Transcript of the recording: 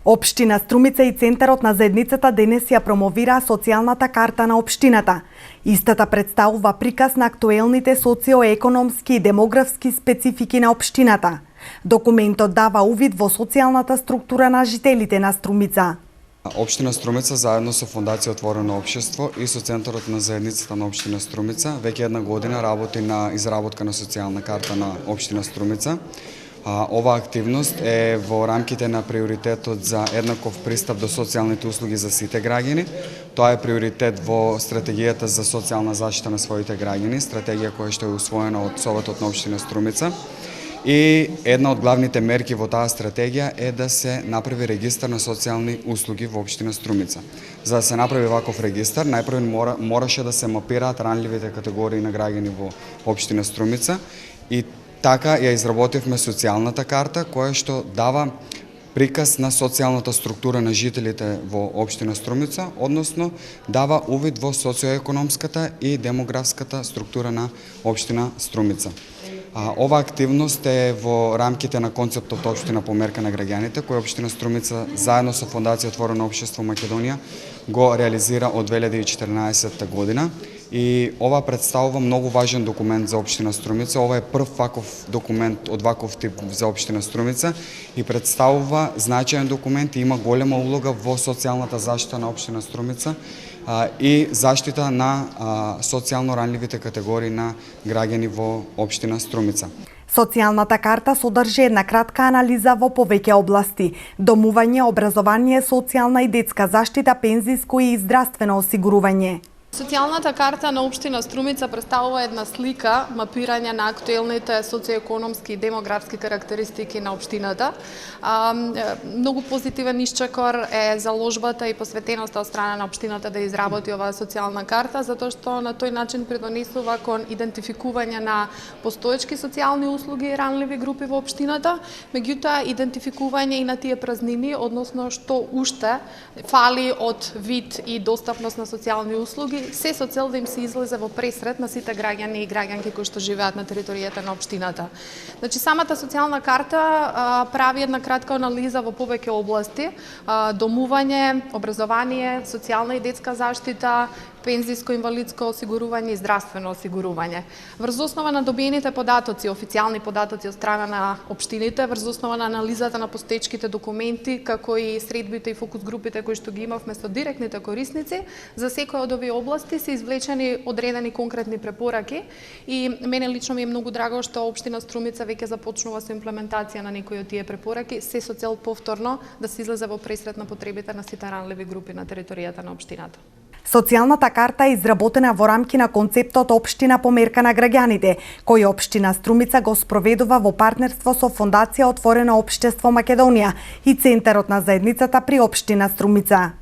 Општина Струмица и Центарот на заедницата денес ја промовира социјалната карта на општината. Истата представува приказ на актуелните социоекономски и демографски специфики на општината. Документот дава увид во социјалната структура на жителите на Струмица. Општина Струмица заедно со Фондација Отворено општество и со Центарот на заедницата на општина Струмица веќе една година работи на изработка на социјална карта на општина Струмица. Ова активност е во рамките на приоритетот за еднаков пристап до социјалните услуги за сите граѓани. Тоа е приоритет во стратегијата за социјална заштита на своите граѓани, стратегија која што е усвоена од Советот на општина Струмица. И една од главните мерки во таа стратегија е да се направи регистар на социјални услуги во општина Струмица. За да се направи ваков регистар, најпрво мораше да се мапираат ранливите категории на граѓани во општина Струмица и така ја изработивме социјалната карта која што дава приказ на социјалната структура на жителите во општина Струмица, односно дава увид во социоекономската и демографската структура на општина Струмица. Ова активност е во рамките на концептот Општина померка на граѓаните, кој општина Струмица заедно со Фондација Отворено општество Македонија го реализира од 2014 година. И ова представува многу важен документ за општина Струмица. Ова е прв ваков документ од ваков тип за општина Струмица и представува значаен документ и има голема улога во социјалната заштита на општина Струмица и заштита на социјално ранливите категории на граѓани во општина Струмица. Социјалната карта содржи една кратка анализа во повеќе области: домување, образование, социјална и детска заштита, пензиско и здравствено осигурување. Социјалната карта на општина Струмица представува една слика, мапирање на актуелните социоекономски и демографски карактеристики на општината. Многу позитивен исчекор е заложбата и посветеноста од страна на општината да изработи оваа социјална карта, затоа што на тој начин придонесува кон идентификување на постоечки социјални услуги и ранливи групи во општината, меѓутоа идентификување и на тие празнини, односно што уште фали од вид и достапност на социјални услуги, се со цел да им се излезе во пресред на сите граѓани и граѓанки кои што живеат на територијата на општината. Значи, самата социјална карта прави една кратка анализа во повеќе области: домување, образование, социјална и детска заштита, пензиско, инвалидско осигурување и здравствено осигурување. Врз основа на добиените податоци, официјални податоци од страна на општините, врз основа на анализата на постоечките документи, како и средбите и фокус групите кои што ги имавме со директните корисници, за секоја од овие области се извлечени одредени конкретни препораки и мене лично ми е многу драго што општина Струмица веќе започнува со имплементација на некои од тие препораки, се со цел повторно да се излезе во пресред на потребите на сите ранливи групи на територијата на општината. Социјалната карта е изработена во рамки на концептот Општина померка на граѓаните, кој општина Струмица го спроведува во партнерство со Фондација Отворено општество Македонија и Центарот на заедницата при општина Струмица.